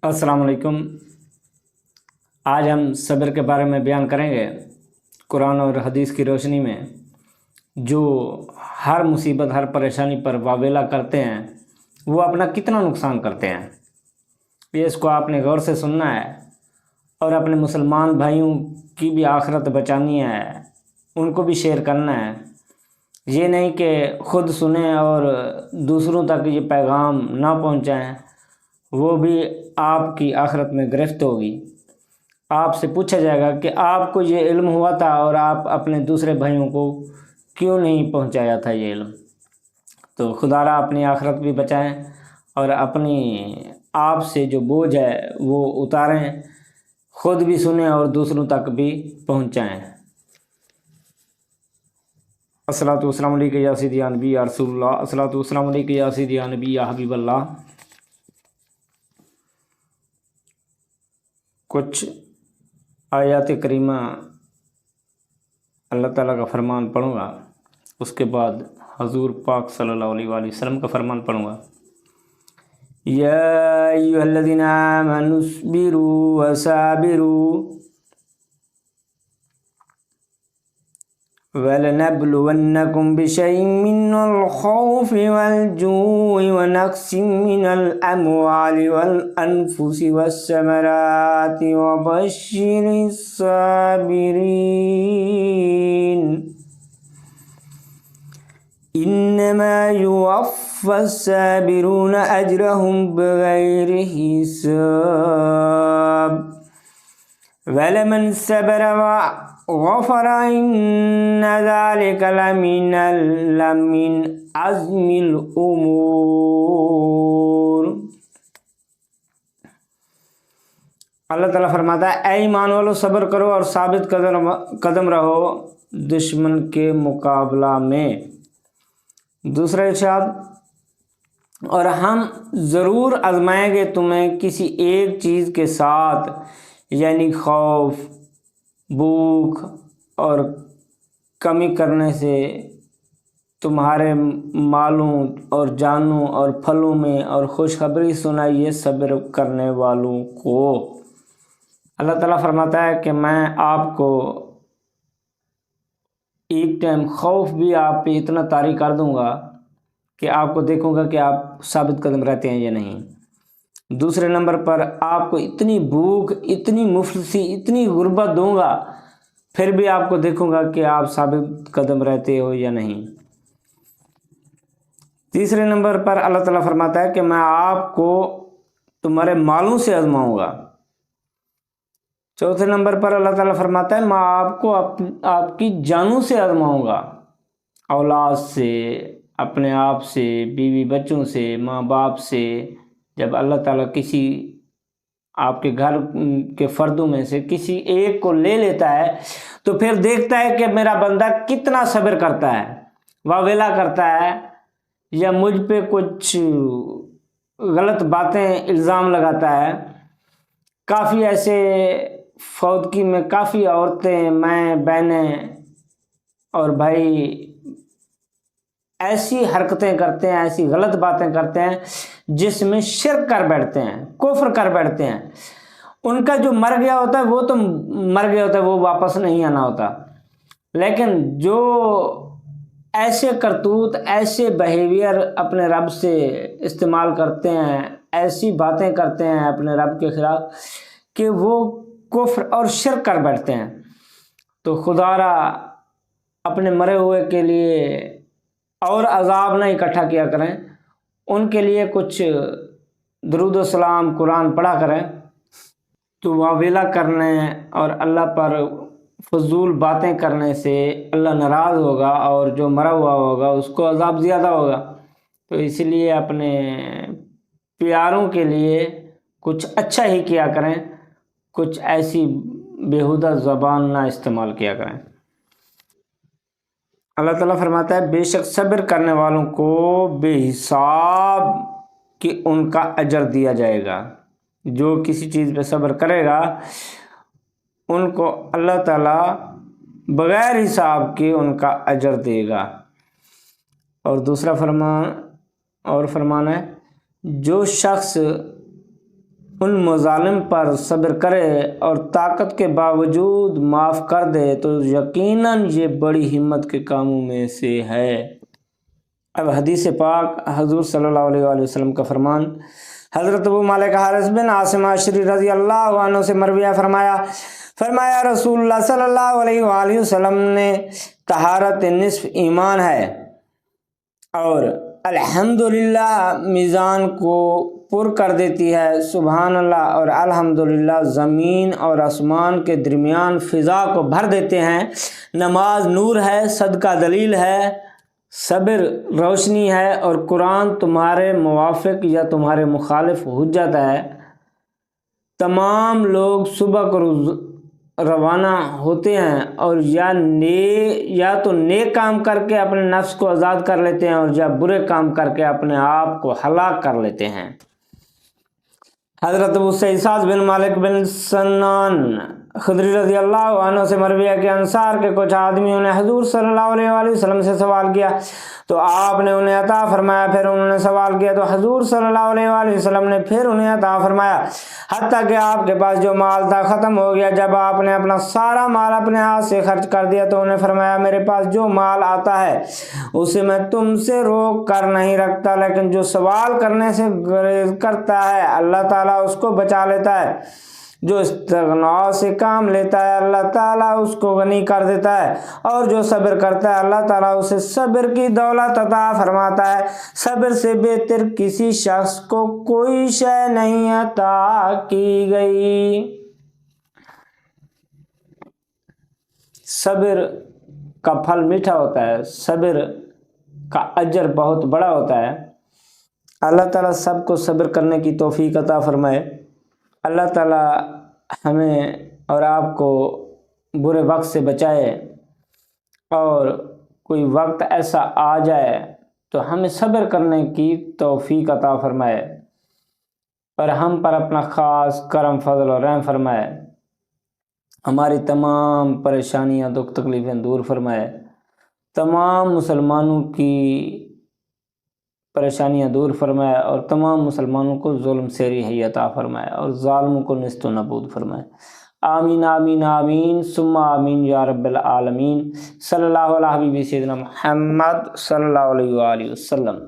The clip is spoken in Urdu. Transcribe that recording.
السلام علیکم۔ آج ہم صبر کے بارے میں بیان کریں گے۔ قرآن اور حدیث کی روشنی میں جو ہر مصیبت ہر پریشانی پر واویلا کرتے ہیں وہ اپنا کتنا نقصان کرتے ہیں، یہ اس کو آپ نے غور سے سننا ہے اور اپنے مسلمان بھائیوں کی بھی آخرت بچانی ہے، ان کو بھی شیئر کرنا ہے۔ یہ نہیں کہ خود سنیں اور دوسروں تک یہ پیغام نہ پہنچائیں، وہ بھی آپ کی آخرت میں گرفت ہوگی۔ آپ سے پوچھا جائے گا کہ آپ کو یہ علم ہوا تھا اور آپ اپنے دوسرے بھائیوں کو کیوں نہیں پہنچایا تھا یہ علم۔ تو خدا را اپنی آخرت بھی بچائیں اور اپنی آپ سے جو بوجھ ہے وہ اتاریں، خود بھی سنیں اور دوسروں تک بھی پہنچائیں۔ الصلاۃ والسلام علیکہ یا سیدی یا نبی یا رسول اللہ، الصلاۃ والسلام علیکہ یا سیدی یا نبی یا حبیب اللہ۔ کچھ آیات کریمہ اللہ تعالیٰ کا فرمان پڑھوں گا، اس کے بعد حضور پاک صلی اللہ علیہ وآلہ وسلم کا فرمان پڑھوں گا۔ یا ایھا الذین آمنوا اصبروا وصابروا وَلَنَبْلُوَنَّكُمْ بِشَيْءٍ مِّنَ الْخَوْفِ وَالْجُوعِ وَنَقْصٍ مِّنَ الْأَمْوَالِ وَالْأَنفُسِ وَالثَّمَرَاتِ وَبَشِّرِ الصَّابِرِينَ إِنَّمَا يُوَفَّى الصَّابِرُونَ أَجْرَهُمْ بِغَيْرِ حِسَابٍ وَلَمَنْ صَبَرَ وَغَفَرَ إِنَّ ذَلِكَ لَمِنْ عَزْمِ الْأُمُورِ۔ اللہ تعالیٰ فرماتا ہے، اے ایمان والو صبر کرو اور ثابت قدم رہو دشمن کے مقابلہ میں۔ دوسرا ارشاد، اور ہم ضرور آزمائیں گے تمہیں کسی ایک چیز کے ساتھ، یعنی خوف، بھوک اور کمی کرنے سے تمہارے مالوں اور جانوں اور پھلوں میں، اور خوشخبری سنائیے صبر کرنے والوں کو۔ اللہ تعالیٰ فرماتا ہے کہ میں آپ کو ایک ٹائم خوف بھی آپ پہ اتنا طاری کر دوں گا کہ آپ کو دیکھوں گا کہ آپ ثابت قدم رہتے ہیں یا نہیں۔ دوسرے نمبر پر آپ کو اتنی بھوک، اتنی مفلسی، اتنی غربت دوں گا، پھر بھی آپ کو دیکھوں گا کہ آپ ثابت قدم رہتے ہو یا نہیں۔ تیسرے نمبر پر اللہ تعالیٰ فرماتا ہے کہ میں آپ کو تمہارے مالوں سے آزماؤں گا۔ چوتھے نمبر پر اللہ تعالیٰ فرماتا ہے میں آپ کو آپ کی جانوں سے آزماؤں گا، اولاد سے، اپنے آپ سے، بیوی بچوں سے، ماں باپ سے۔ جب اللہ تعالیٰ کسی آپ کے گھر کے فردوں میں سے کسی ایک کو لے لیتا ہے تو پھر دیکھتا ہے کہ میرا بندہ کتنا صبر کرتا ہے، واویلا کرتا ہے، یا مجھ پہ کچھ غلط باتیں الزام لگاتا ہے۔ کافی ایسے فوتگی میں کافی عورتیں، مائیں، بہنیں اور بھائی ایسی حرکتیں کرتے ہیں، ایسی غلط باتیں کرتے ہیں جس میں شرک کر بیٹھتے ہیں، کفر کر بیٹھتے ہیں۔ ان کا جو مر گیا ہوتا ہے وہ تو مر گیا ہوتا ہے، وہ واپس نہیں آنا ہوتا، لیکن جو ایسے کرتوت، ایسے بیہیویئر اپنے رب سے استعمال کرتے ہیں، ایسی باتیں کرتے ہیں اپنے رب کے خلاف کہ وہ کفر اور شرک کر بیٹھتے ہیں، تو خدا را اپنے مرے ہوئے کے لیے اور عذاب نہ اکٹھا کیا کریں، ان کے لیے کچھ درود و سلام قرآن پڑھا کریں، تو واویلا کرنے اور اللہ پر فضول باتیں کرنے سے اللہ ناراض ہوگا، اور جو مرا ہوا ہوگا اس کو عذاب زیادہ ہوگا۔ تو اس لیے اپنے پیاروں کے لیے کچھ اچھا ہی کیا کریں، کچھ ایسی بیہودہ زبان نہ استعمال کیا کریں۔ اللہ تعالیٰ فرماتا ہے بے شک صبر کرنے والوں کو بے حساب کہ ان کا اجر دیا جائے گا۔ جو کسی چیز پہ صبر کرے گا ان کو اللہ تعالیٰ بغیر حساب کے ان کا اجر دے گا۔ اور دوسرا فرمان ہے جو شخص ان مظالم پر صبر کرے اور طاقت کے باوجود معاف کر دے تو یقیناً یہ بڑی ہمت کے کاموں میں سے ہے۔ اب حدیث پاک حضور صلی اللہ علیہ وآلہ وسلم کا فرمان، حضرت ابو مالک حارث بن عاصم عشری رضی اللہ عنہ سے مروی فرمایا رسول اللہ صلی اللہ علیہ وآلہ وسلم نے طہارت نصف ایمان ہے، اور الحمدللہ میزان کو پر کر دیتی ہے، سبحان اللہ اور الحمدللہ زمین اور آسمان کے درمیان فضا کو بھر دیتے ہیں، نماز نور ہے، صدقہ دلیل ہے، صبر روشنی ہے، اور قرآن تمہارے موافق یا تمہارے مخالف حجت ہے۔ تمام لوگ صبح کو روانہ ہوتے ہیں اور یا تو نیک کام کر کے اپنے نفس کو آزاد کر لیتے ہیں، اور یا برے کام کر کے اپنے آپ کو ہلاک کر لیتے ہیں۔ حضرت ابو سعید سعد بن مالک بن سنان خدری رضی اللہ عنہ سے مروی ہے کہ انصار کے کچھ آدمیوں نے حضور صلی اللہ علیہ وآلہ وسلم سے سوال کیا تو آپ نے انہیں عطا فرمایا، پھر انہوں نے سوال کیا تو حضور صلی اللہ علیہ وآلہ وسلم نے پھر انہیں عطا فرمایا، حتیٰ کہ آپ کے پاس جو مال تھا ختم ہو گیا۔ جب آپ نے اپنا سارا مال اپنے ہاتھ سے خرچ کر دیا تو انہیں فرمایا، میرے پاس جو مال آتا ہے اسے میں تم سے روک کر نہیں رکھتا، لیکن جو سوال کرنے سے گریز کرتا ہے اللہ تعالیٰ اس کو بچا لیتا ہے، جو استغنا سے کام لیتا ہے اللہ تعالیٰ اس کو غنی کر دیتا ہے، اور جو صبر کرتا ہے اللہ تعالیٰ اسے صبر کی دولت عطا فرماتا ہے۔ صبر سے بہتر کسی شخص کو کوئی شے نہیں عطا کی گئی۔ صبر کا پھل میٹھا ہوتا ہے، صبر کا اجر بہت بڑا ہوتا ہے۔ اللہ تعالیٰ سب کو صبر کرنے کی توفیق عطا فرمائے۔ اللہ تعالیٰ ہمیں اور آپ کو برے وقت سے بچائے، اور کوئی وقت ایسا آ جائے تو ہمیں صبر کرنے کی توفیق عطا فرمائے، اور ہم پر اپنا خاص کرم فضل اور رحم فرمائے، ہماری تمام پریشانیاں دکھ تکلیفیں دور فرمائے، تمام مسلمانوں کی پریشانیاں دور فرمائے، اور تمام مسلمانوں کو ظلم سے رہائی عطا فرمائے، اور ظالموں کو نیست و نابود فرمائے۔ آمین آمین آمین ثم آمین یا رب العالمین۔ صلی اللہ علیہ حبیب سیدنا محمد صلی اللہ علیہ وآلہ وسلم۔